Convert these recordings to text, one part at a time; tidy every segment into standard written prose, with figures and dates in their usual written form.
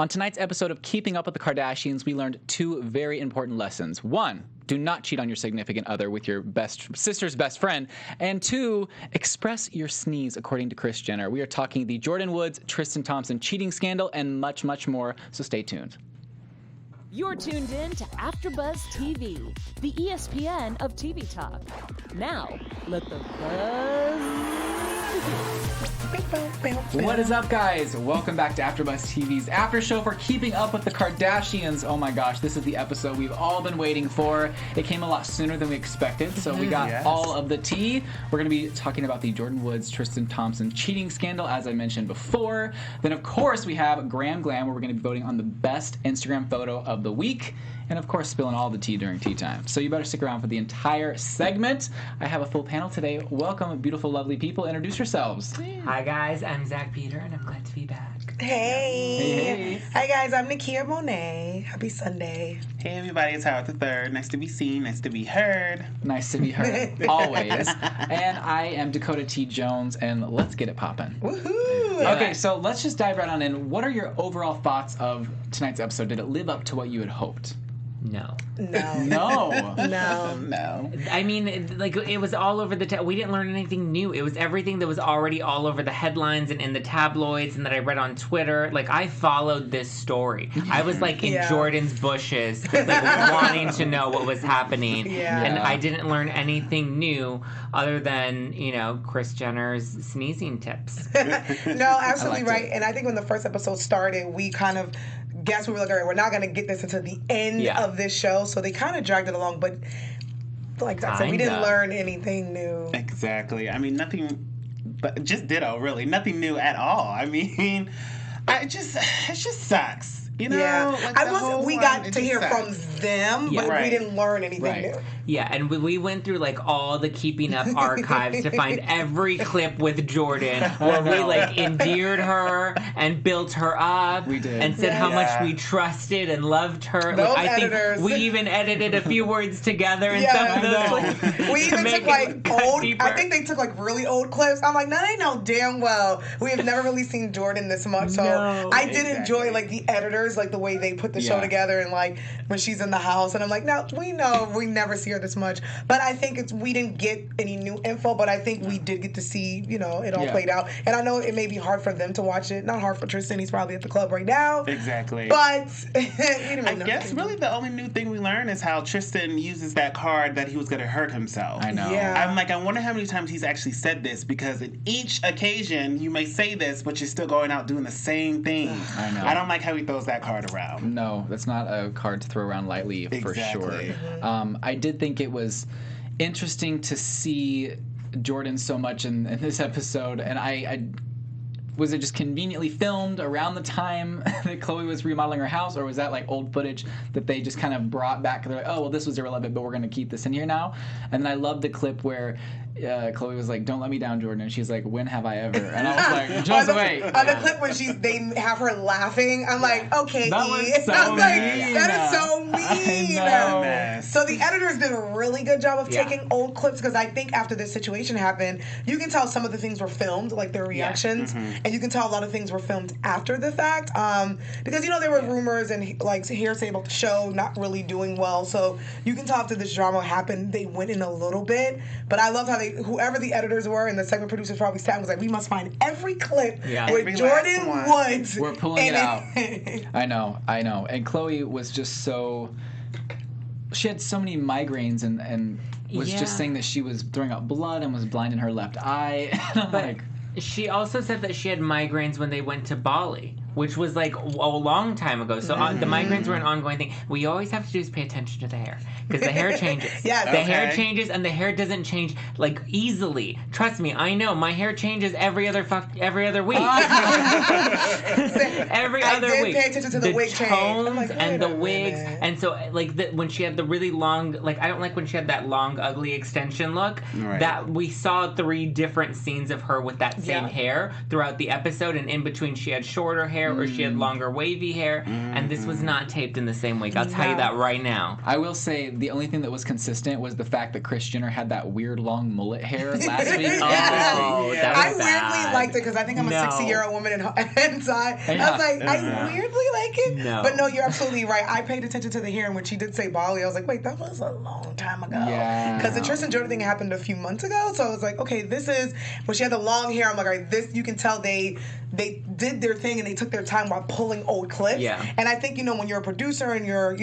On tonight's episode of Keeping Up with the Kardashians, we learned two very important lessons. One, do not cheat on your significant other with your sister's best friend. And two, express your sneeze, according to Kris Jenner. We are talking the Jordyn Woods, Tristan Thompson cheating scandal, and much, much more, so stay tuned. You're tuned in to AfterBuzz TV, the ESPN of TV talk. Now, let the buzz begin. What is up, guys? Welcome back to AfterBuzz TV's after show for Keeping Up with the Kardashians. Oh my gosh, this is the episode we've all been waiting for. It came a lot sooner than we expected, so we got all of the tea. We're going to be talking about the Jordyn Woods, Tristan Thompson cheating scandal, as I mentioned before. Then, of course, we have Glam, where we're going to be voting on the best Instagram photo of the week. And, of course, spilling all the tea during tea time. So you better stick around for the entire segment. I have a full panel today. Welcome, beautiful, lovely people. Introduce yourselves. Hi, guys. I'm Zach Peter, and I'm glad to be back. Hey. Hi, guys. I'm Nakia Monet. Happy Sunday. Hey, everybody. It's Howard III. Nice to be seen. Nice to be heard. Nice to be heard, always. And I am Dakota T. Jones, and let's get it poppin'. Woohoo! Okay, so let's just dive right on in. What are your overall thoughts of tonight's episode? Did it live up to what you had hoped? No. I mean, it was all over the we didn't learn anything new. It was everything that was already all over the headlines and in the tabloids and that I read on Twitter. Like, I followed this story. I was, like, in Jordan's bushes, like, wanting to know what was happening. Yeah. And I didn't learn anything new other than, Kris Jenner's sneezing tips. No, absolutely right. And I think when the first episode started, we kind of guess we were like, all right, we're not going to get this until the end of this show. So they kind of dragged it along. But like I said, we didn't learn anything new. Exactly. I mean, nothing, but just ditto, really. Nothing new at all. I mean, it just sucks. Yeah. Like we got to hear from them, but we didn't learn anything new. Yeah, and we went through, like, all the Keeping Up archives to find every clip with Jordyn where we, like, endeared her and built her up. We did. And said how much we trusted and loved her. Those I editors. think we even edited a few words together and some of those. We even took, like, old, I think they took, like, really old clips. I'm like, no, they know damn well we have never really seen Jordyn this much. So I did enjoy, like, the editors, like, the way they put the show together and, like, when she's in the house. And I'm like, no, we know we never see her this much. But I think we didn't get any new info, but I think we did get to see, it all played out. And I know it may be hard for them to watch it. Not hard for Tristan. He's probably at the club right now. Exactly. But I guess really the only new thing we learned is how Tristan uses that card that he was going to hurt himself. I know. Yeah. I'm like, I wonder how many times he's actually said this, because in each occasion you may say this, but you're still going out doing the same thing. I know. I don't like how he throws that card around. No, that's not a card to throw around lightly, for sure. Mm-hmm. I did think it was interesting to see Jordyn so much in this episode, and I was it just conveniently filmed around the time that Khloe was remodeling her house, or was that like old footage that they just kind of brought back? They're like, oh, well, this was irrelevant, but we're going to keep this in here now. And then I love the clip where Khloe was like, don't let me down, Jordyn. And she's like, when have I ever? And I was like, just wait. On the clip when they have her laughing, I'm like, okay, that E. was so I was like, mean. that is so mean. I know. So the editors did a really good job of taking old clips, because I think after this situation happened, you can tell some of the things were filmed, like their reactions, and you can tell a lot of things were filmed after the fact, because there were rumors and like hearsay about the show not really doing well. So you can tell after this drama happened, they went in a little bit. But I loved how whoever the editors were and the segment producers probably sat and was like, we must find every clip with Jordyn Woods. We're pulling it out. I know. And Khloe was just so... She had so many migraines and was just saying that she was throwing up blood and was blind in her left eye. And I'm like... She also said that she had migraines when they went to Bali, which was like a long time ago. So the migraines were an ongoing thing. What you always have to do is pay attention to the hair, because the hair changes. The hair changes, and the hair doesn't change like easily. Trust me, I know. My hair changes every other week. every other week. I did pay attention to the wig change. Tones like, and the wigs, and so like when she had the really long, like I don't like when she had that long, ugly extension look. Right. That we saw 3 different scenes of her with that same hair throughout the episode, and in between she had shorter hair. hair or she had longer wavy hair, and this was not taped in the same week. I'll tell you that right now. I will say the only thing that was consistent was the fact that Kris Jenner had that weird long mullet hair last week. Oh, that was I weirdly liked it because I think I'm a 60-year-old woman inside. I was like, I weirdly like it. No. But no, you're absolutely right. I paid attention to the hair, and when she did say Bali, I was like, wait, that was a long time ago. Yeah. Because the Tristan Jordyn thing happened a few months ago, so I was like, okay, this is when she had the long hair. I'm like, all right, this you can tell they did their thing and they took their time while pulling old clips. Yeah. And I think, when you're a producer and you're,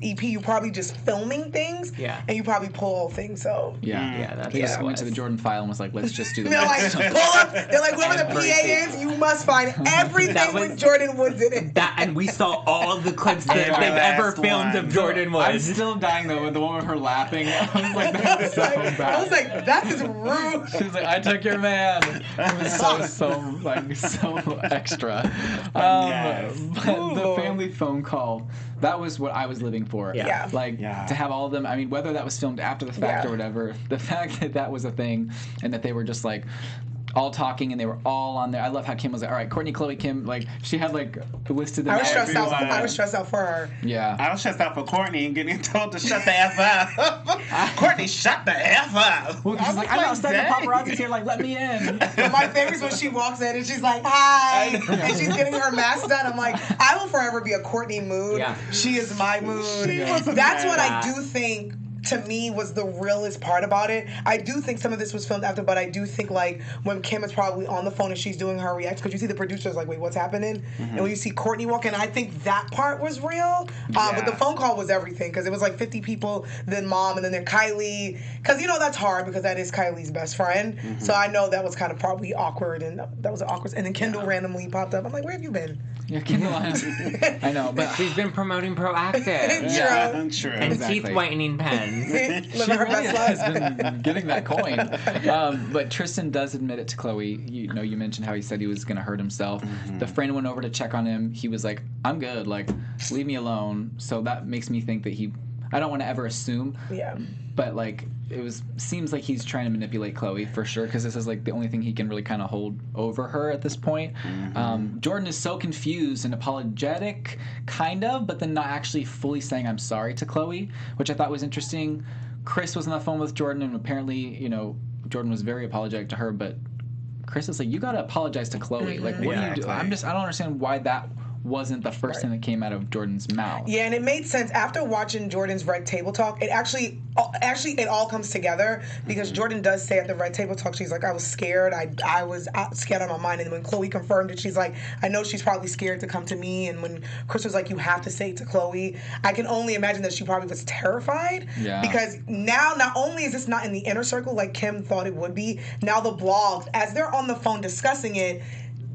EP, you're probably just filming things. Yeah. And you probably pull old things. So They just went to the Jordyn file and was like, let's just do the they're like, pull up. They're like, whoever the PA is, you must find everything with Jordyn Woods in it. And we saw all of the clips that they've ever filmed of Jordyn Woods. I'm still dying though with the one with her laughing. I was like, that was so bad. I was like, that is rude. She was like, I took your man. It was so extra. But the family phone call, that was what I was living for. Yeah. To have all of them, I mean, whether that was filmed after the fact or whatever, the fact that that was a thing and that they were just like all talking and they were all on there. I love how Kim was like, all right, Kourtney, Khloe, Kim, like she had like listed them. I was stressed out for her. Yeah. I was stressed out for Kourtney and getting told to shut the F up. Kourtney, shut the F up. Well, she's like, I'm not stuck in paparazzi's here, like, let me in. But my favorite is when she walks in and she's like, hi, and she's getting her mask done. I'm like, I will forever be a Kourtney mood. Yeah. She is my mood. That's what I do think to me was the realest part about it. I do think some of this was filmed after, but I do think like when Kim is probably on the phone and she's doing her react, because you see the producers like, wait, what's happening? And when you see Kourtney walk in, I think that part was real. But the phone call was everything, because it was like 50 people, then mom, and then Kylie, because that's hard because that is Kylie's best friend. So I know that was kind of probably awkward, and that was awkward. And then Kendall randomly popped up. I'm like, where have you been? Yeah, Kendall. I know, but she's been promoting Proactive. True. And teeth whitening pens. She really has been getting that coin. But Tristan does admit it to Khloe. You mentioned how he said he was going to hurt himself. The friend went over to check on him. He was like, I'm good. Like, leave me alone. So that makes me think that I don't want to ever assume. Yeah. But like, seems like he's trying to manipulate Khloe for sure, because this is like the only thing he can really kind of hold over her at this point. Jordyn is so confused and apologetic, kind of, but then not actually fully saying I'm sorry to Khloe, which I thought was interesting. Kris was on the phone with Jordyn, and apparently, Jordyn was very apologetic to her, but Kris is like, you got to apologize to Khloe. Like, what do you do? I don't understand why that wasn't the first thing that came out of Jordyn's mouth. Yeah, and it made sense after watching Jordyn's Red Table Talk. It actually it all comes together, because Jordyn does say at the Red Table Talk, she's like, I was scared. I was scared out of my mind. And when Khloe confirmed it, she's like, I know she's probably scared to come to me. And when Kris was like, you have to say it to Khloe, I can only imagine that she probably was terrified. Yeah. Because now, not only is this not in the inner circle like Kim thought it would be, now the blogs, as they're on the phone discussing it,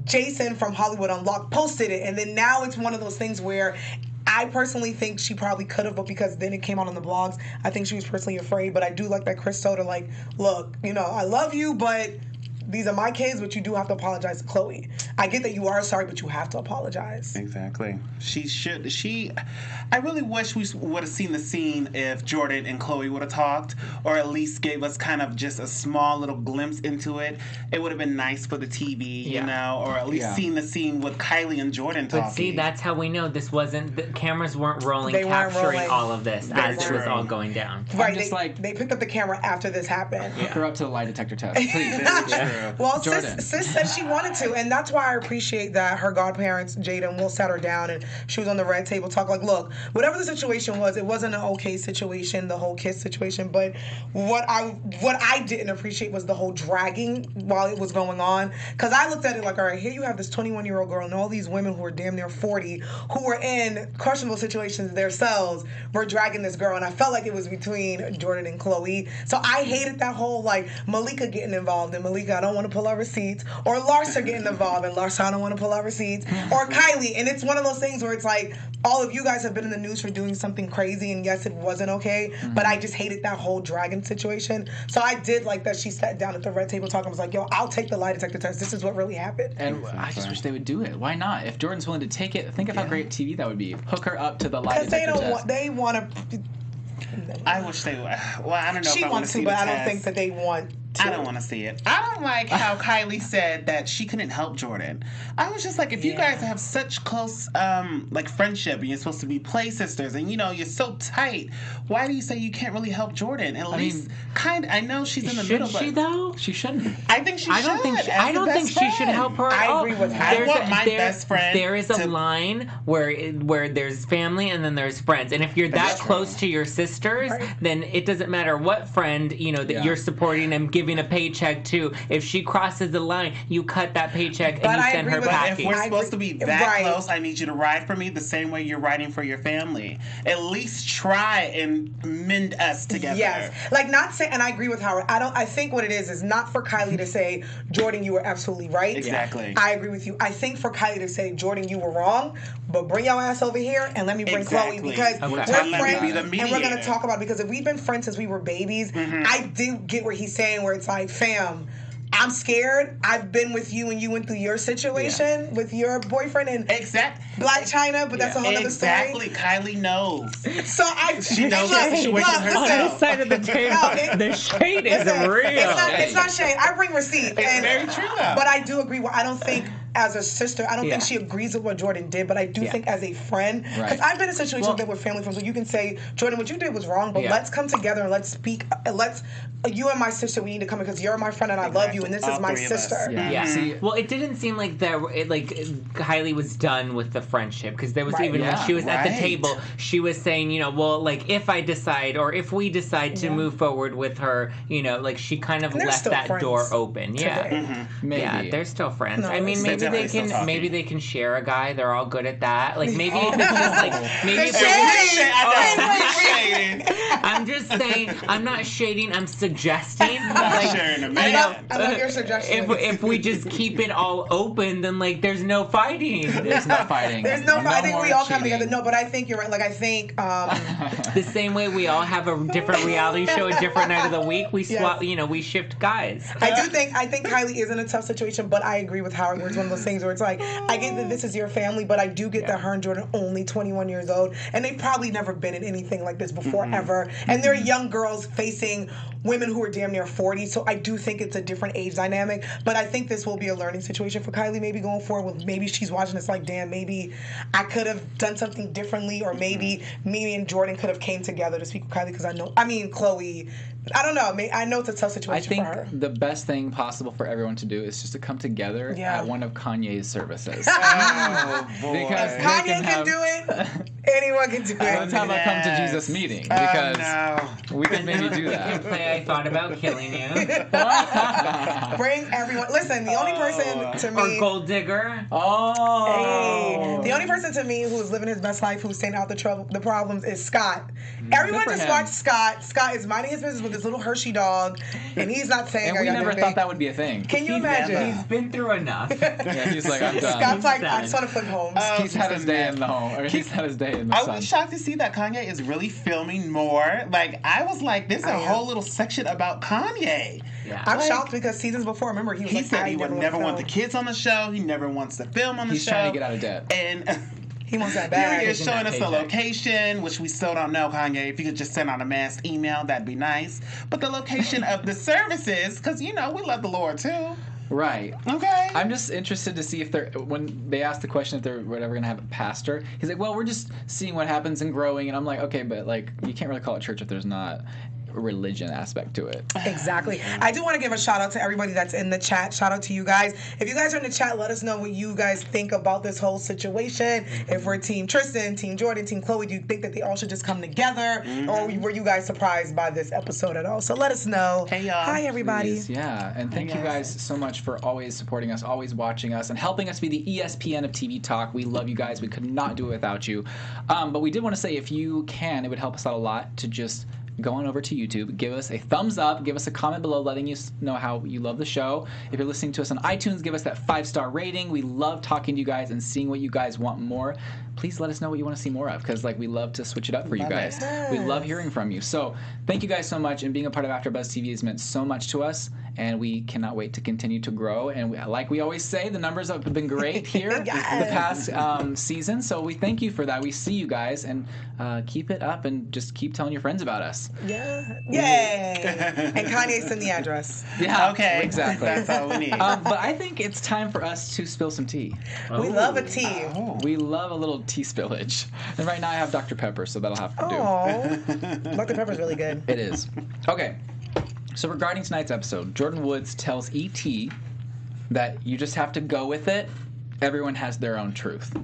Jason from Hollywood Unlocked posted it, and then now it's one of those things where I personally think she probably could have, but because then it came out on the blogs, I think she was personally afraid. But I do like that Kris told her, like, look, I love you, but these are my kids, but you do have to apologize to Khloe. I get that you are sorry, but you have to apologize. Exactly. I really wish we would have seen the scene if Jordyn and Khloe would have talked, or at least gave us kind of just a small little glimpse into it. It would have been nice for the TV, or at least seen the scene with Kylie and Jordyn talking. But see, that's how we know this wasn't, the cameras weren't rolling, capturing all of this as it was all going down. Right, they picked up the camera after this happened. Hook her up to the lie detector test, please. Well, sis said she wanted to, and that's why I appreciate that her godparents, Jada and Will, sat her down, and she was on the Red Table Talk. Like, look, whatever the situation was, it wasn't an okay situation, the whole kiss situation. But what I didn't appreciate was the whole dragging while it was going on. Because I looked at it like, all right, here you have this 21-year-old girl and all these women who are damn near 40 who were in questionable situations themselves were dragging this girl, and I felt like it was between Jordyn and Khloe. So I hated that whole like Malika getting involved, and Malika, I don't want to pull our receipts, or Larsa getting involved, and Larsa, I don't want to pull our receipts, or Kylie. And it's one of those things where it's like, all of you guys have been in the news for doing something crazy, and yes, it wasn't okay, but I just hated that whole dragon situation. So I did like that she sat down at the Red Table Talk and was like, yo, I'll take the lie detector test. This is what really happened. And I just wish they would do it. Why not? If Jordyn's willing to take it, think of how great TV that would be. Hook her up to the lie detector test. They want to... I wish they would. Well, I don't know she if I want wants to see but the I don't test. think that they want I don't want to see it. I don't like how Kylie said that she couldn't help Jordyn. I was just like, if you guys have such close, like, friendship, and you're supposed to be play sisters, and, you know, you're so tight, why do you say you can't really help Jordyn? At least, I know she's in the middle, but... Should she, though? She shouldn't. I think she should. I don't think she should help her at all. I agree with her. I want my best friend. There is a line where there's family and then there's friends. And if you're that close to your sisters, then it doesn't matter what friend, you know, that you're supporting and giving a paycheck to. If she crosses the line, you cut that paycheck and you send her packing. If we're supposed to be that close, I need you to ride for me the same way you're riding for your family. At least try and mend us together. Yes. Like, not say, and I agree with Howard. I think what it is not for Kylie to say, Jordyn, you were absolutely right. Exactly. I agree with you. I think for Kylie to say, Jordyn, you were wrong, but bring your ass over here and let me bring Khloe, because we're friends and we're going to talk about it, because if we've been friends since we were babies, I do get what he's saying, where it's like, fam, I'm scared. I've been with you and you went through your situation with your boyfriend and Black China, but that's a whole other story. Exactly. Kylie knows. So she knows the situation herself. On this side of the table, the shade is real. It's not shade. I bring receipts. It's very true, though. But I do agree. I don't think, as a sister, I don't think she agrees with what Jordyn did, but I do think as a friend, because I've been in situations with family friends where you can say, Jordyn, what you did was wrong, but let's come together and let's speak. You and my sister, we need to come because you're my friend and I love you, and this is my sister. Well, it didn't seem like Kylie was done with the friendship, because there was even when she was at the table, she was saying, you know, well, like, if I decide or if we decide to move forward with her, you know, like, she kind of left that door open. Maybe. Yeah, they're still friends. No, I mean, maybe they can share a guy. They're all good at that. Like, maybe it's just like I'm just saying. I'm not shading. I'm suggesting. I love your suggestion. If we just keep it all open, then like there's no fighting. There's no fighting. There's no fighting. We all come together. No, but I think you're right. Like, I think the same way we all have a different reality show, a different night of the week. We swap. You know, we shift guys. I think Kylie is in a tough situation, but I agree with Howard. Where it's one of those things where it's like, I get that this is your family, but I do get that her and Jordyn are only 21 years old, and they've probably never been in anything like this before ever. And they're young girls facing women who are damn near 40, so I do think it's a different age dynamic. But I think this will be a learning situation for Kylie maybe going forward. Maybe she's watching this like, damn, maybe I could have done something differently, or maybe me and Jordyn could have came together to speak with Kylie, because Khloe, I don't know. I know it's a tough situation for her. I think the best thing possible for everyone to do is just to come together at one of Kanye's services. Oh, boy. Because if Kanye can do it, anyone can do it. Let's have a come to Jesus meeting, because we could maybe do that. I thought about killing you. Bring everyone. Listen, the only person to me. Or gold digger. Hey, the only person to me who is living his best life, who's staying out the problems, is Scott. Everyone just watch Scott. Scott is minding his business with his little Hershey dog, and he's not saying. And we never thought that would be a thing. Can you imagine? He's been through enough. Yeah, he's like, I'm done. Scott's like, I just want to flip homes. He's had his day in the home. Or he's had his day in the sun. I was shocked to see that Kanye is really filming more. Like, I was like, there's a whole little section about Kanye. Yeah. I'm shocked because seasons before, remember, he said he would never want the kids on the show. He never wants to film on the show. He's trying to get out of debt. And he wants that bag. You're showing us the location, which we still don't know, Kanye. If you could just send out a mass email, that'd be nice. But the location of the services, because, you know, we love the Lord, too. Right. Okay. I'm just interested to see if when they ask the question if they're ever going to have a pastor, he's like, well, we're just seeing what happens and growing. And I'm like, okay, but like, you can't really call it church if there's not a religion aspect to it. Exactly. I do want to give a shout out to everybody that's in the chat. Shout out to you guys. If you guys are in the chat, let us know what you guys think about this whole situation. If we're Team Tristan, Team Jordyn, Team Khloe, do you think that they all should just come together? Or were you guys surprised by this episode at all? So let us know. Hey, y'all. Hi, everybody. Please. Yeah, and thank you guys so much for always supporting us, always watching us, and helping us be the ESPN of TV talk. We love you guys. We could not do it without you. But we did want to say, if you can, it would help us out a lot to just go on over to YouTube, give us a thumbs up, give us a comment below letting us know how you love the show. If you're listening to us on iTunes, give us that 5-star rating. We love talking to you guys and seeing what you guys want more. Please let us know what you want to see more of, because like, we love to switch it up for you guys. We love hearing from you. So thank you guys so much, and being a part of AfterBuzz TV has meant so much to us. and we cannot wait to continue to grow. And like we always say, the numbers have been great here in the past season, so we thank you for that. We see you guys, and keep it up, and just keep telling your friends about us. Yeah. Yay! And Kanye sent the address. Yeah. Okay. Exactly. That's all we need. But I think it's time for us to spill some tea. We love a tea. We love a little tea spillage. And right now I have Dr. Pepper, so that'll have to do. Oh, Dr. Pepper's really good. It is. Okay. So regarding tonight's episode, Jordyn Woods tells E.T. that you just have to go with it. Everyone has their own truth.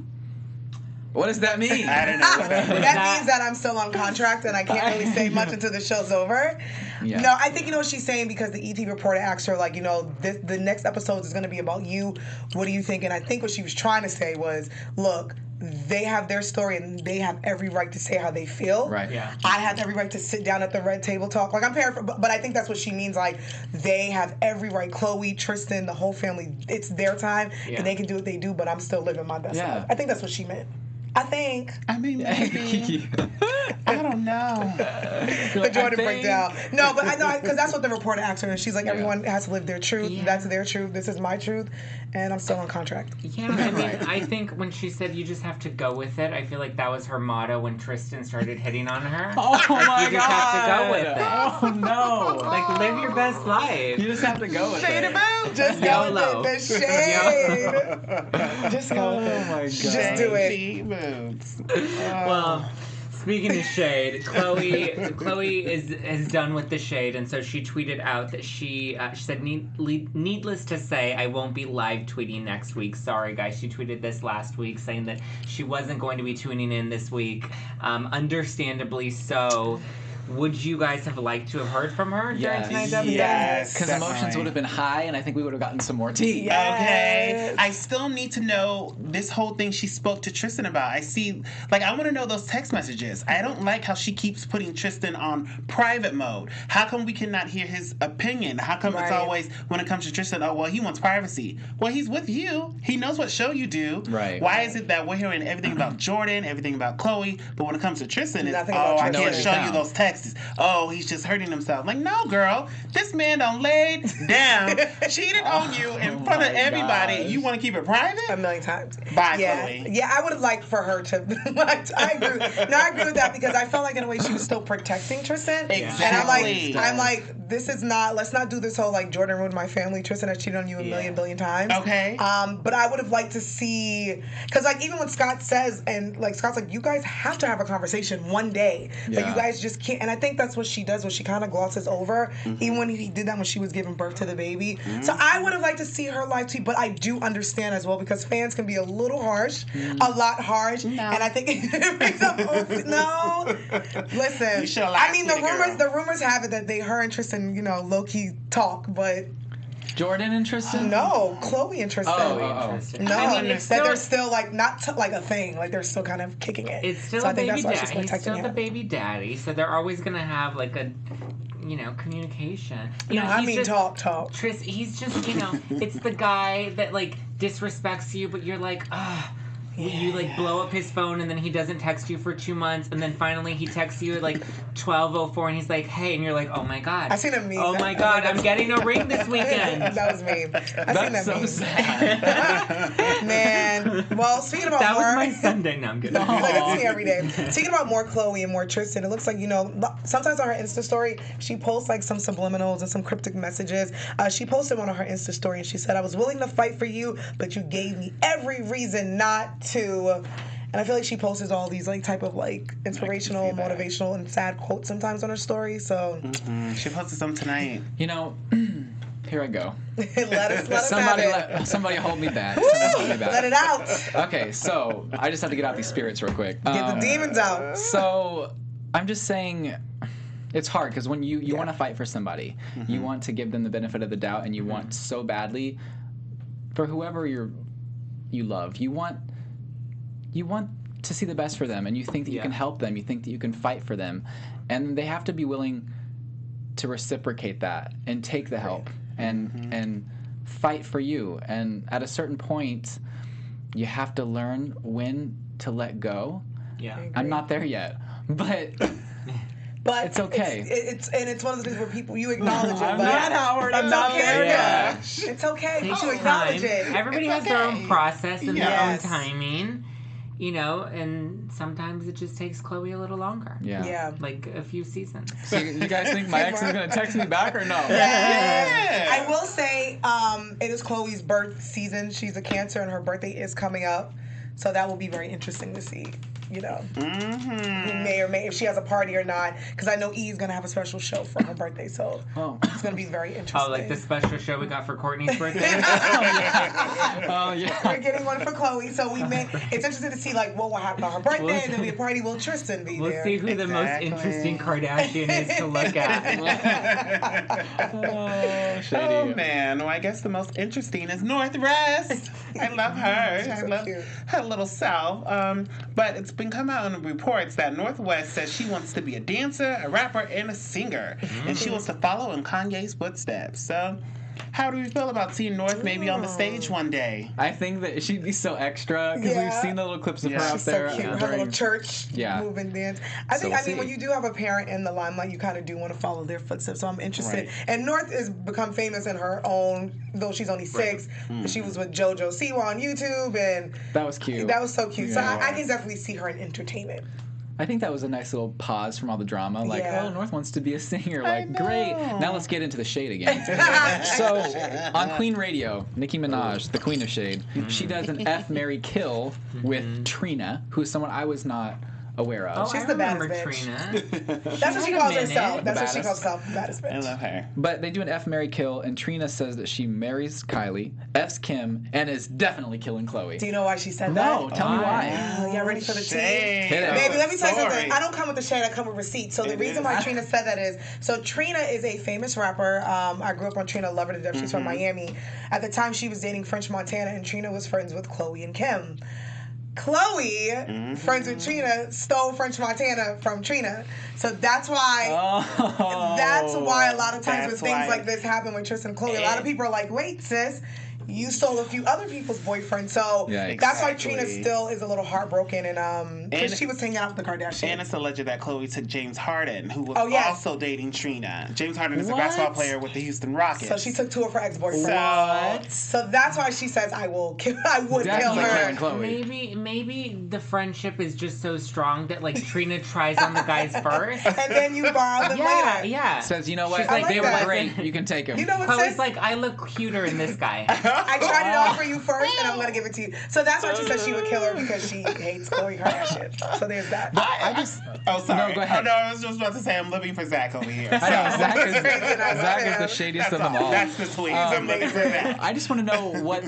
What does that mean? I don't know what that means. That means that I'm still on contract and I can't really say much until the show's over. Yeah. No, I think you know what she's saying because the ET reporter asked her, like, you know, the next episode is going to be about you. What do you think? And I think what she was trying to say was, look, they have their story and they have every right to say how they feel. Right. Yeah. I have every right to sit down at the red table talk. Like, I'm paraphrasing, but I think that's what she means. Like, they have every right. Khloe, Tristan, the whole family, it's their time and they can do what they do, but I'm still living my best life. I think that's what she meant. I think. I mean, maybe. I don't know. The Jordyn breakdown. No, but I know, because that's what the reporter asked her. And she's like, everyone has to live their truth. Yeah. That's their truth. This is my truth. And I'm still on contract. Yeah, I mean, I think when she said you just have to go with it, I feel like that was her motto when Tristan started hitting on her. Oh my God. You just have to go with it. Oh no. Like, live your best life. You just have to go with Shade it. about. Just go with it. The shade. Just go with it. Oh my God. Just do it. Well, speaking of shade, Khloe is done with the shade, and so she tweeted out that she said, needless to say, I won't be live tweeting next week. Sorry, guys. She tweeted this last week saying that she wasn't going to be tuning in this week. Understandably so. Would you guys have liked to have heard from her during tonight's episode? Yes, because emotions would have been high, and I think we would have gotten some more tea. Yes. Okay. I still need to know this whole thing she spoke to Tristan about. I want to know those text messages. I don't like how she keeps putting Tristan on private mode. How come we cannot hear his opinion? How come it's always, when it comes to Tristan, oh, well, he wants privacy. Well, he's with you. He knows what show you do. Right. Why is it that we're hearing everything about Jordyn, everything about Khloe, but when it comes to Tristan, it's, Nothing about I Tristan. can't show you those texts. Oh, he's just hurting himself. Like, no, girl. This man done laid down, cheated on you in front of everybody. Gosh. You want to keep it private? A million times. Bye, Khloe. Yeah, I would have liked for her to. I agree. No, I agree with that because I felt like in a way she was still protecting Tristan. Exactly. And I'm like, this is not. Let's not do this whole like Jordyn ruined my family. Tristan has cheated on you a million billion times. Okay. But I would have liked to see because like even when Scott says and like Scott's like, you guys have to have a conversation one day. Like you guys just can't. And I think that's what she does. When she kind of glosses over, even when he did that when she was giving birth to the baby. So I would have liked to see her live tweet, but I do understand as well because fans can be a little harsh, a lot harsh, and I think it brings up. No, listen. I mean, the rumors have it that her and Tristan, you know, low key talk, but. Jordyn and Tristan? No, Khloe and Tristan. No, I mean, they're still like not like a thing. Like they're still kind of kicking it. It's still a baby daddy. He's still the baby daddy, so they're always gonna have like a, you know, communication. I mean talk. He's just, you know, it's the guy that like disrespects you, but you're like, you like blow up his phone and then he doesn't text you for 2 months and then finally he texts you at like 12:04 and he's like, hey, and you're like, oh my God. I seen a meme. Oh my God, I'm getting a ring this weekend. That was me. That's so sad. Man. Well, speaking about that more. was my Sunday. No, I'm good. That's me every day. Speaking about more Khloe and more Tristan, it looks like, you know, sometimes on her Insta story, she posts like some subliminals and some cryptic messages. She posted one on her Insta story and she said, I was willing to fight for you, but you gave me every reason not to. And I feel like she posts all these like type of like inspirational, motivational, and sad quotes sometimes on her story. So she posted some tonight. You know, here I go. let us have it. Somebody hold me back. Let it out. Okay, so I just have to get out these spirits real quick. Get the demons out. So I'm just saying. It's hard because when you want to fight for somebody, you want to give them the benefit of the doubt, and you want so badly for whoever you love. You want to see the best for them, and you think that you can help them. You think that you can fight for them, and they have to be willing to reciprocate that and take the help and fight for you. And at a certain point, you have to learn when to let go. Yeah, I'm not there yet, but. But it's okay. It's one of the things where people you acknowledge it. I'm but not Howard. I'm not there yet. It's okay to acknowledge it. Everybody has their own process and their own timing. You know, and sometimes it just takes Khloe a little longer. Yeah. Like a few seasons. So you guys think my ex is going to text me back or no? Yeah. I will say it is Khloe's birth season. She's a Cancer and her birthday is coming up. So that will be very interesting to see. You know, who may or may, if she has a party or not, because I know E's gonna have a special show for her birthday, so it's gonna be very interesting. Oh, like the special show we got for Courtney's birthday? Oh yeah. We're getting one for Khloe, so it's interesting to see like what will happen on her birthday, and then we have a party. Will Tristan be there? We'll see who the most interesting Kardashian is to look at. Oh man, well I guess the most interesting is North West. I love her. I love her little self. But it's been come out in reports that North West says she wants to be a dancer, a rapper, and a singer, and she wants to follow in Kanye's footsteps. So, how do you feel about seeing North maybe on the stage one day? I think that she'd be so extra because we've seen the little clips of her out there. So cute. Her little church moving dance. I mean, when you do have a parent in the limelight, you kind of do want to follow their footsteps. So I'm interested. Right. And North has become famous in her own, though she's only 6. She was with JoJo Siwa on YouTube, and that was cute. That was so cute. Yeah, so I can definitely see her in entertainment. I think that was a nice little pause from all the drama. Like, North wants to be a singer. Like, great. Now let's get into the shade again. So, on Queen Radio, Nicki Minaj, the queen of shade, she does an F, Marry, Kill with Trina, who's someone I was not aware of. She's the baddest bitch. Trina. That's what she calls herself. That's what she calls herself, baddest bitch. I love her. But they do an F, Marry, Kill, and Trina says that she marries Kylie, F's Kim, and is definitely killing Khloe. Do you know why she said that? No, tell me why. Oh, y'all ready for the tea? Baby, let me tell you something. I don't come with the shade, I come with receipts. So the reason why Trina said that is, so Trina is a famous rapper. I grew up on Trina, love her to death. She's from Miami. At the time, she was dating French Montana, and Trina was friends with Khloe and Kim. Khloe, friends with Trina, stole French Montana from Trina. So that's why a lot of times when things like this happen with Tristan and Khloe, a lot of people are like, wait, sis, you stole a few other people's boyfriends. So that's why Trina still is a little heartbroken, and because she was hanging out with the Kardashians. And it's alleged that Khloe took James Harden, who was also dating Trina. James Harden is a basketball player with the Houston Rockets. So she took 2 of her ex-boyfriends. So that's why she says, I would kill her. Maybe the friendship is just so strong that like Trina tries on the guys first, and then you borrow them later. Yeah. Says, you know what? Like, they were great. You can take them. You know what? Chloe's like, I look cuter in this guy. I tried it on for you first, and I'm gonna give it to you. So that's why she said she would kill her, because she hates Khloe Kardashian. So there's that. Sorry. No, go ahead. Oh, no, I was just about to say I'm living for Zach over here. I know, Zach is the shadiest of them all. That's the tweet. I'm living for Zach. I just want to know what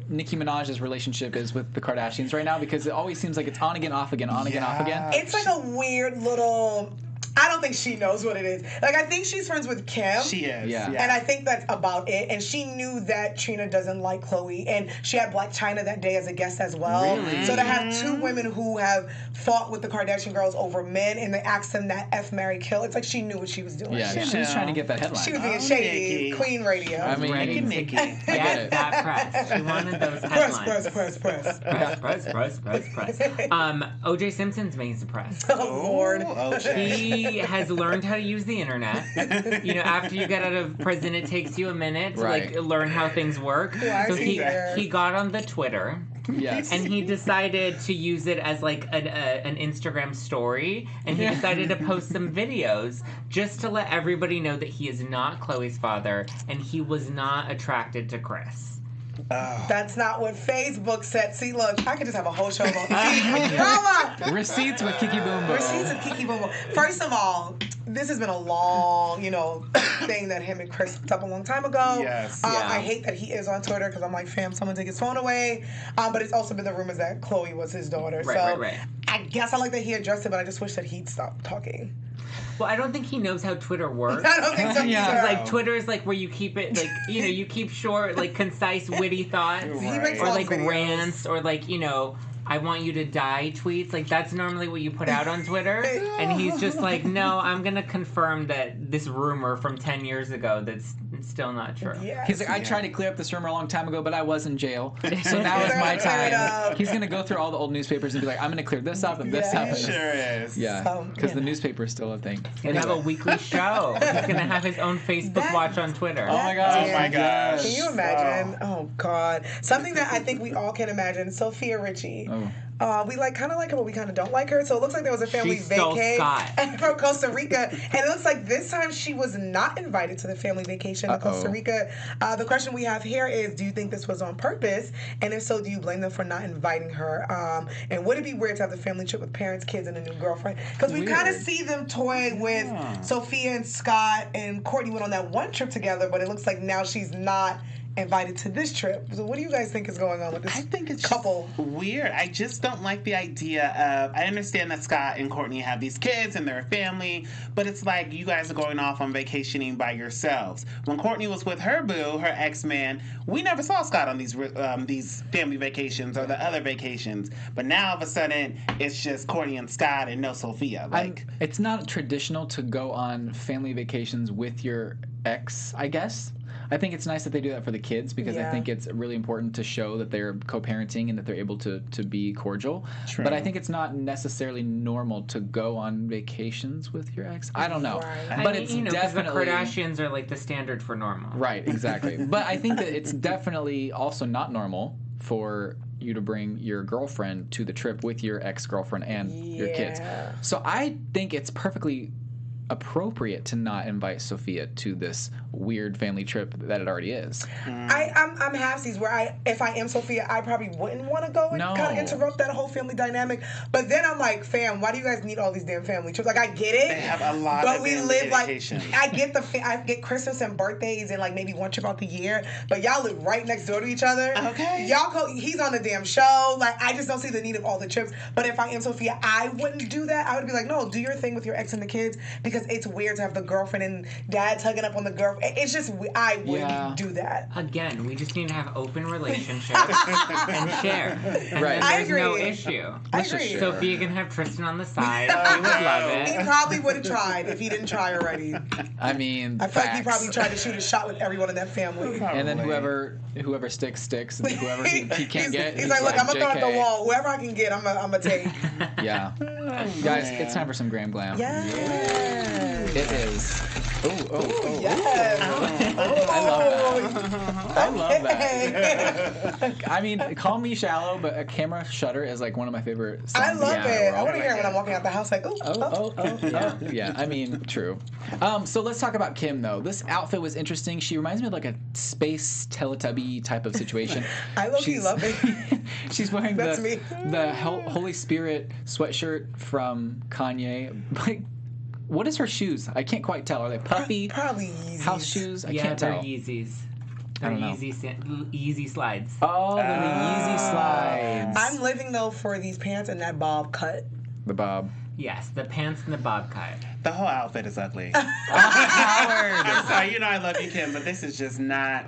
Nicki Minaj's relationship is with the Kardashians right now, because it always seems like it's on again, off again, on again, off again. It's like a weird little... I don't think she knows what it is. Like, I think she's friends with Kim. She is. Yeah. And I think that's about it. And she knew that Trina doesn't like Khloe. And she had Black China that day as a guest as well. Really? So to have 2 women who have fought with the Kardashian girls over men, and they asked them that F, Marry, Kill, it's like she knew what she was doing. Yeah, she was trying to get that headline. She was being shady. Nicki. Queen Radio. I mean, Nicki. Yes, that press. She wanted those headlines. Press. O.J. Simpson's making some press. Oh, Lord. He has learned how to use the internet. You know, after you get out of prison, it takes you a minute to like learn how things work. Why so is he there? he got on the Twitter. Yes. And he decided to use it as like an Instagram story, and he decided to post some videos just to let everybody know that he is not Khloe's father, and he was not attracted to Chris. That's not what Facebook said. See, look, I could just have a whole show about drama. Receipts with Kiki Boom Boom. Receipts with Kiki Boom Boom. First of all, this has been a long, thing that him and Chris hooked up a long time ago. Yes. I hate that he is on Twitter, because I'm like, fam, someone take his phone away. But it's also been the rumors that Khloe was his daughter. Right. I guess I like that he addressed it, but I just wish that he'd stop talking. Well, I don't think he knows how Twitter works. I don't think so either. Like, Twitter is like where you keep it, like, you keep short, like, concise, witty thoughts. Right. Or, like, rants, or, like, I want you to die tweets. Like, that's normally what you put out on Twitter. And he's just like, no, I'm going to confirm that this rumor from 10 years ago that's still not true. Yes. He's like, I tried to clear up this rumor a long time ago, but I was in jail. So now is my time. He's going to go through all the old newspapers and be like, I'm going to clear this up and this up. He sure is. Yeah, because the newspaper is still a thing. He's going to have a weekly show. He's going to have his own Facebook watch on Twitter. Oh my gosh. Oh my gosh. Can you imagine? Oh God. Something that I think we all can imagine. Sofia Richie. Oh. We kind of like her, but we kind of don't like her. So it looks like there was a family vacay from Costa Rica, and it looks like this time she was not invited to the family vacation to Costa Rica. The question we have here is: do you think this was on purpose? And if so, do you blame them for not inviting her? And would it be weird to have the family trip with parents, kids, and a new girlfriend? Because we kind of see them toy with Sofia and Scott, and Kourtney went on that one trip together, but it looks like now she's not invited to this trip. So what do you guys think is going on with this I think it's couple? Just weird. I just don't like the idea of, I understand that Scott and Kourtney have these kids and they're a family, but it's like you guys are going off on vacationing by yourselves. When Kourtney was with her boo, her ex-man, we never saw Scott on these family vacations or the other vacations. But now all of a sudden, it's just Kourtney and Scott and no Sofia. It's not traditional to go on family vacations with your ex, I guess. I think it's nice that they do that for the kids because I think it's really important to show that they're co-parenting and that they're able to be cordial. True. But I think it's not necessarily normal to go on vacations with your ex. I don't know. Right. But it's definitely... the Kardashians are like the standard for normal. Right, exactly. But I think that it's definitely also not normal for you to bring your girlfriend to the trip with your ex-girlfriend and your kids. So I think it's perfectly appropriate to not invite Sofia to this weird family trip that it already is. I'm halfsies where if I am Sofia, I probably wouldn't want to go and kind of interrupt that whole family dynamic. But then I'm like, fam, why do you guys need all these damn family trips? Like, I get it. They have a lot but of we live vacations. I get Christmas and birthdays and like maybe one trip out the year. But y'all live right next door to each other. Okay. He's on the damn show. Like, I just don't see the need of all the trips. But if I am Sofia, I wouldn't do that. I would be like, no, do your thing with your ex and the kids because it's weird to have the girlfriend and dad tugging up on the girlfriend. It's just, I wouldn't do that. Again, we just need to have open relationships and share. And right. I agree. There's no issue. I agree. Sophia can have Tristan on the side. He would love it. He probably would have tried if he didn't try already. I mean, I feel like he probably tried to shoot a shot with everyone in that family. Probably. And then whoever sticks, and whoever he can't get. He's like, look, I'm going to throw it at the wall. Whoever I can get, I'm going to take. Yeah. Guys, it's time for some Graham Glam. Yes. It is. Oh. Yes. I love that. I mean, call me shallow, but a camera shutter is like one of my favorite songs. I love it. I want to hear it when I'm walking out the house like, Yeah, I mean, true. So let's talk about Kim, though. This outfit was interesting. She reminds me of like a space Teletubby type of situation. I low-key love it. She's wearing the Holy Spirit sweatshirt from Kanye. Like, what is her shoes? I can't quite tell. Are they puffy? Probably Yeezys. House shoes? I can't tell. They're Yeezys. I don't know. Yeezy slides. Oh, they're the Yeezy slides. I'm living, though, for these pants and that bob cut. The bob. Yes, the pants and the bob cut. The whole outfit is ugly. Howard. I'm sorry, you know I love you, Kim, but this is just not.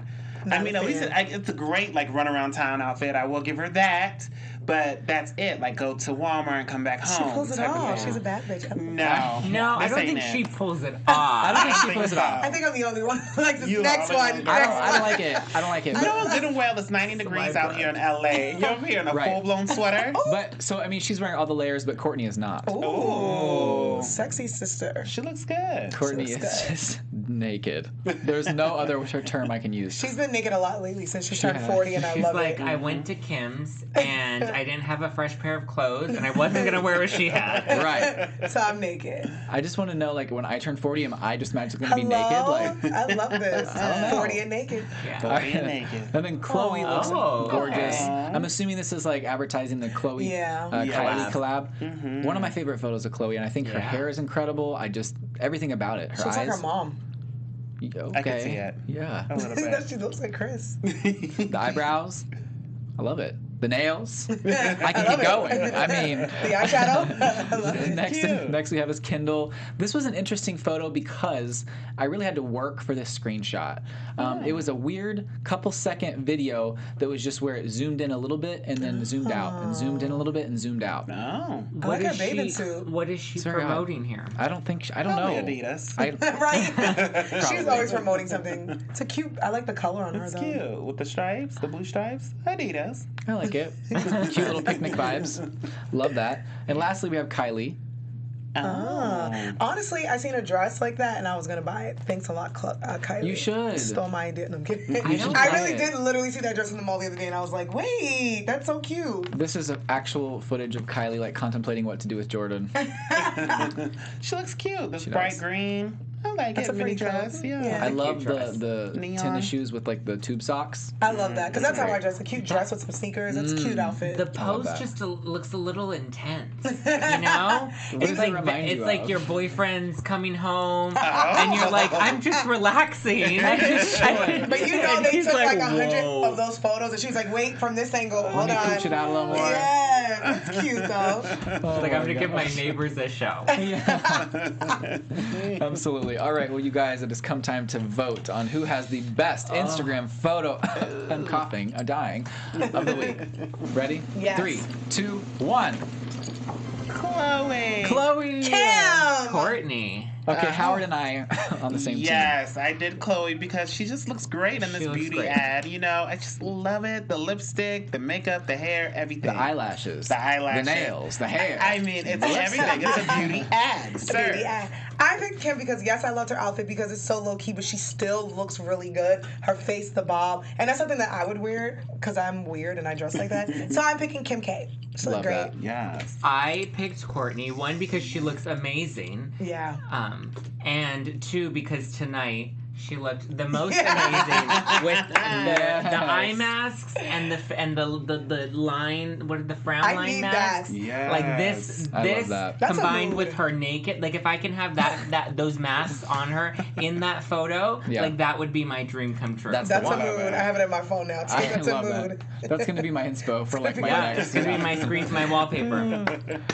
I mean, at least it's a great like run around town outfit. I will give her that. But that's it. Like, go to Walmart and come back home. She pulls it off. She's a bad bitch. No, I don't think she pulls it off. I don't think she pulls it off. I think I'm the only one. Like, the You next are the one. only I don't like it. I don't like it. You know, good and well, it's 90 degrees out here in LA. You're over here in a full-blown sweater. But, so, I mean, she's wearing all the layers, but Kourtney is not. Ooh. Sexy sister. She looks good. Kourtney is just naked. There's no other term I can use. She's been naked a lot lately since she turned 40, and I love it. She's like, I went to Kim's, and I didn't have a fresh pair of clothes, and I wasn't going to wear what she had. Right. So I'm naked. I just want to know, like, when I turn 40, am I just magically going to be naked? Like, I love this. 40 and naked. Yeah. 40 and naked. And then Khloe looks gorgeous. Okay. I'm assuming this is, like, advertising the Khloe Kylie collab. Mm-hmm. One of my favorite photos of Khloe, and I think her hair is incredible. Everything about it. Her She looks eyes. like her mom. Okay. I can see it. Yeah. A little bit. She looks like Chris. The eyebrows. I love it. the nails. I can keep going. I mean, the eyeshadow. Next we have is Kendall. This was an interesting photo because I really had to work for this screenshot. It was a weird couple-second video that was just where it zoomed in a little bit and then zoomed out, and zoomed in a little bit and zoomed out. Oh, I like her bathing suit. What is she promoting here? I don't know. Adidas. Right. She's always promoting something. It's a cute. I like the color on her. It's though. cute with the stripes, the blue stripes. Adidas. I like it. Cute little picnic vibes. Love that. And lastly, we have Kylie. Oh. Honestly, I seen a dress like that and I was gonna buy it. Thanks a lot, Kylie. You should. You stole my idea. No, I'm kidding. I really did literally see that dress in the mall the other day and I was like, wait, that's so cute. This is actual footage of Kylie like contemplating what to do with Jordyn. She looks cute. This bright green. I like that's it. a pretty dress. Yeah. I love the tennis shoes with like the tube socks. I love that because that's how I dress. A cute dress with some sneakers. That's a cute outfit. The pose just looks a little intense. You know, it's like your boyfriend's coming home and you're like, I'm just relaxing. But you know, they took like 100 of those photos and she was like, wait, from this angle, hold on. Push it out a little more. Yeah, it's cute though. I'm gonna give my neighbors a show. Absolutely. All right, well, you guys, it has come time to vote on who has the best Instagram photo. I'm coughing. I'm dying. Of the week. Ready? Yes. 3, 2, 1. Khloe. Kim. Courtney. Okay, Howard and I on the same team. Yes, I did Khloe because she just looks great in this beauty ad. You know, I just love it. The lipstick, the makeup, the hair, everything. The eyelashes. The nails. The hair. I mean, it's everything. It's a beauty ad, sir. Beauty ad. I picked Kim because, yes, I loved her outfit because it's so low-key, but she still looks really good. Her face, the bob. And that's something that I would wear because I'm weird and I dress like that. So I'm picking Kim K. She looked great. That. Yes. I picked Courtney, one, because she looks amazing. Yeah. And two, because tonight she looked the most amazing with the eye masks and the line, what are the frown line masks? Yes. Like this combined with her naked. Like if I can have those masks on her in that photo, like that would be my dream come true. That's a mood. I have it in my phone now too. That's a mood. That's gonna be my inspo for like my next. It's gonna be my screen, my wallpaper.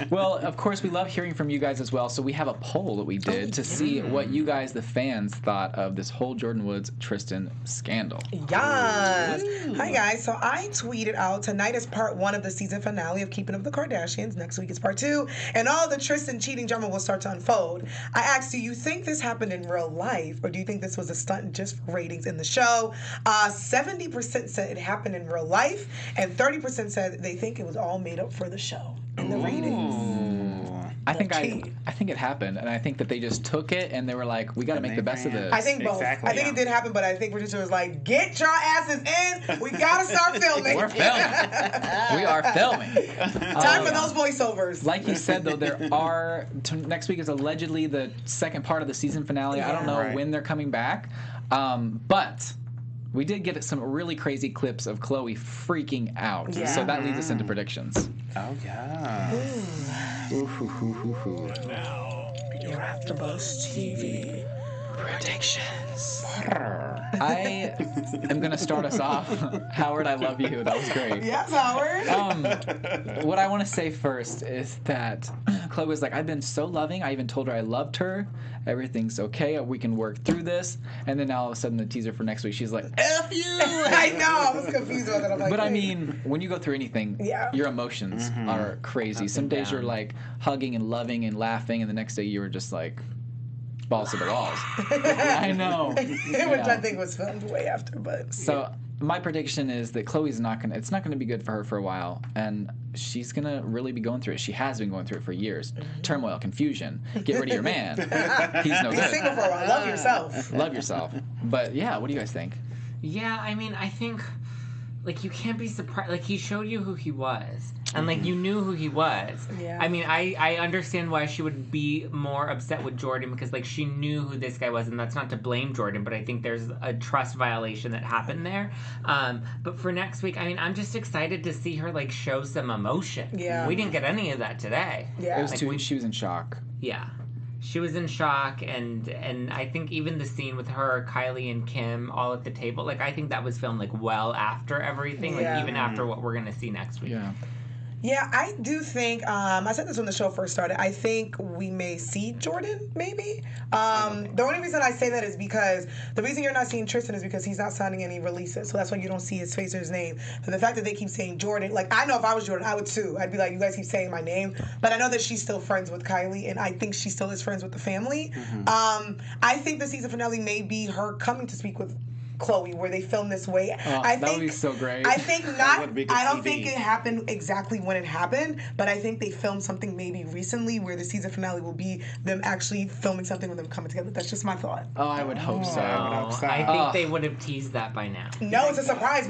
Well, of course, we love hearing from you guys as well. So we have a poll that we did to see what you guys, the fans, thought of this whole Jordyn Woods Tristan scandal. Yes. Hi guys. So I tweeted out, tonight is part 1 of the season finale of Keeping Up with the Kardashians. Next week is part 2, and all the Tristan cheating drama will start to unfold. I asked, do you think this happened in real life, or do you think this was a stunt just for ratings in the show? 70% said it happened in real life, and 30% said they think it was all made up for the show and the ratings. I think it happened, and I think that they just took it and they were like, "We got to make the best of this." I think both. Exactly, I think it did happen, but I think producer was like, "Get your asses in! We gotta start filming. We're filming. We are filming. Time for those voiceovers." Like you said, though, there are next week is allegedly the second part of the season finale. I don't know when they're coming back, but we did get some really crazy clips of Khloe freaking out. Yeah. So that leads us into predictions. Oh yeah. Now, your AfterBuzz TV predictions. I am going to start us off. Howard, I love you. That was great. Yes, Howard. What I want to say first is that Khloe was like, I've been so loving. I even told her I loved her. Everything's okay. We can work through this. And then all of a sudden, the teaser for next week, she's like, F you! I know. I was confused about that. I'm like, but I mean, when you go through anything, your emotions are crazy. Some days you're like hugging and loving and laughing, and the next day you were just like, balls to the walls. I know. Which I think was filmed way after, but so my prediction is that Khloe's it's not gonna be good for her for a while, and she's gonna really be going through it. She has been going through it for years. Turmoil, confusion. Get rid of your man. He's no good. Be single for a while. Love yourself. Love yourself. But yeah, what do you guys think? Yeah, I mean, I think like you can't be surprised. Like he showed you who he was. And, like, you knew who he was. Yeah. I mean, I understand why she would be more upset with Jordyn because, like, she knew who this guy was. And that's not to blame Jordyn, but I think there's a trust violation that happened there. But for next week, I mean, I'm just excited to see her, like, show some emotion. Yeah. We didn't get any of that today. Yeah. It was she was in shock. Yeah. She was in shock, and I think even the scene with her, Kylie, and Kim all at the table, like, I think that was filmed, like, well after everything, like, even after what we're gonna see next week. Yeah, I do think, I said this when the show first started, I think we may see Jordyn, maybe. The only reason I say that is because the reason you're not seeing Tristan is because he's not signing any releases, so that's why you don't see his face or his name. And the fact that they keep saying Jordyn, like, I know if I was Jordyn, I would too. I'd be like, you guys keep saying my name. But I know that she's still friends with Kylie, and I think she still is friends with the family. I think the season finale may be her coming to speak with Khloe, where they film this way. I think that would be so great. I think not. I don't think it happened exactly when it happened, but I think they filmed something maybe recently where the season finale will be them actually filming something with them coming together. That's just my thought. Oh, I would hope so. I think they would have teased that by now. No, it's a surprise.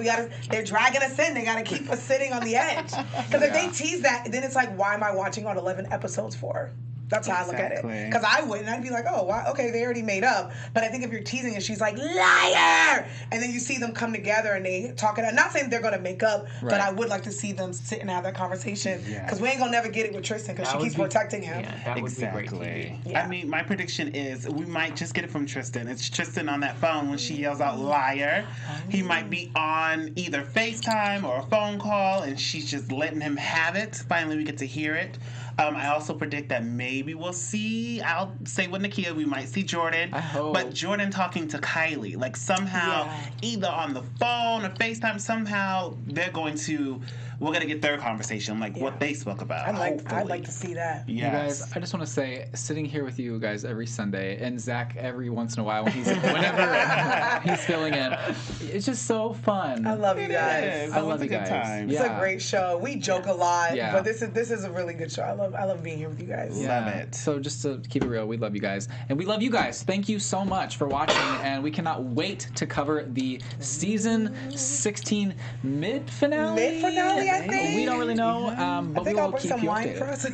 They're dragging us in. They gotta keep us sitting on the edge. Because if they tease that, then it's like, why am I watching all 11 episodes for? That's how I look at it. Because I wouldn't. I'd be like, oh, wow, okay, they already made up. But I think if you're teasing it, she's like, liar! And then you see them come together and they talk it out. Not saying they're going to make up, but I would like to see them sit and have that conversation. Because we ain't going to never get it with Tristan because she keeps protecting him. Yeah, that would be great TV. I mean, my prediction is we might just get it from Tristan. It's Tristan on that phone when she yells out liar. He might be on either FaceTime or a phone call and she's just letting him have it. Finally, we get to hear it. I also predict that maybe we'll see, I'll say with Nakia, we might see Jordyn. I hope. But Jordyn talking to Kylie. Like somehow, either on the phone or FaceTime, somehow they're going to, we're going to get their conversation, like what they spoke about. I'd like to see that. Yes. You guys, I just want to say, sitting here with you guys every Sunday, and Zach every once in a while whenever he's filling in, it's just so fun. I love you guys. I love you guys. It's a great show. We joke a lot, but this is a really good show. I love being here with you guys. Love it. So just to keep it real, we love you guys. And we love you guys. Thank you so much for watching, and we cannot wait to cover the season 16 mid-finale. Mid-finale, I think. We don't really know, but we will keep you updated. For us.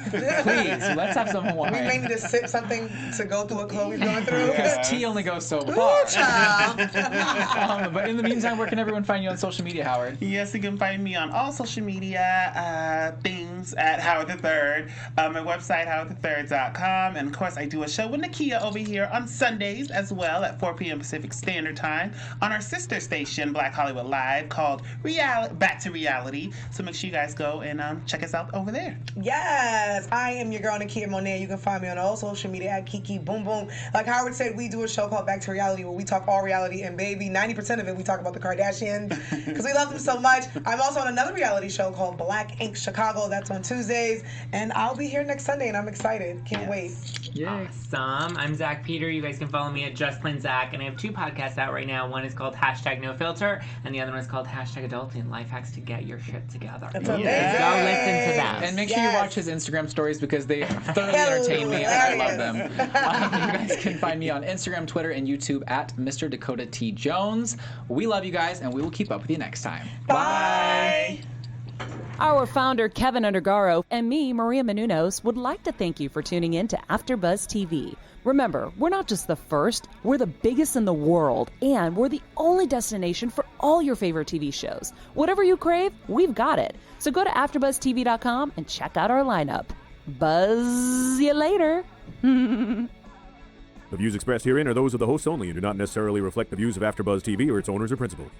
Please, let's have some wine. We may need to sip something to go through what Khloe's going through. Because tea only goes so far. Ooh, but in the meantime, where can everyone find you on social media, Howard? Yes, you can find me on all social media things at Howard III. My website, howardthird.com. And of course, I do a show with Nakia over here on Sundays as well at 4 p.m. Pacific Standard Time on our sister station, Black Hollywood Live, called Back to Reality. So make sure you guys go and check us out over there. Yes, I am your girl Nakia Monet. You can find me on all social media at Kiki Boom Boom. Like Howard said, we do a show called Back to Reality where we talk all reality, and baby, 90% of it we talk about the Kardashians because we love them so much. I'm also on another reality show called Black Ink Chicago. That's on Tuesdays, and I'll be here next Sunday, and I'm excited. Can't wait. Yay. Awesome. I'm Zach Peter. You guys can follow me at Just Plain Zach, and I have 2 podcasts out right now. One is called #NoFilter, and the other one is called #Adulting, Life Hacks to Get Your Shit Together. That's amazing. Go listen to them. And make sure you watch his Instagram stories because they thoroughly entertain me, and I love them. You guys can find me on Instagram, Twitter, and YouTube at Mr. Dakota T. Jones. We love you guys, and we will keep up with you next time. Bye. Our founder, Keven Undergaro, and me, Maria Menounos, would like to thank you for tuning in to AfterBuzz TV. Remember, we're not just the first, we're the biggest in the world, and we're the only destination for all your favorite TV shows. Whatever you crave, we've got it. So go to AfterBuzzTV.com and check out our lineup. Buzz you later. The views expressed herein are those of the hosts only and do not necessarily reflect the views of AfterBuzz TV or its owners or principals.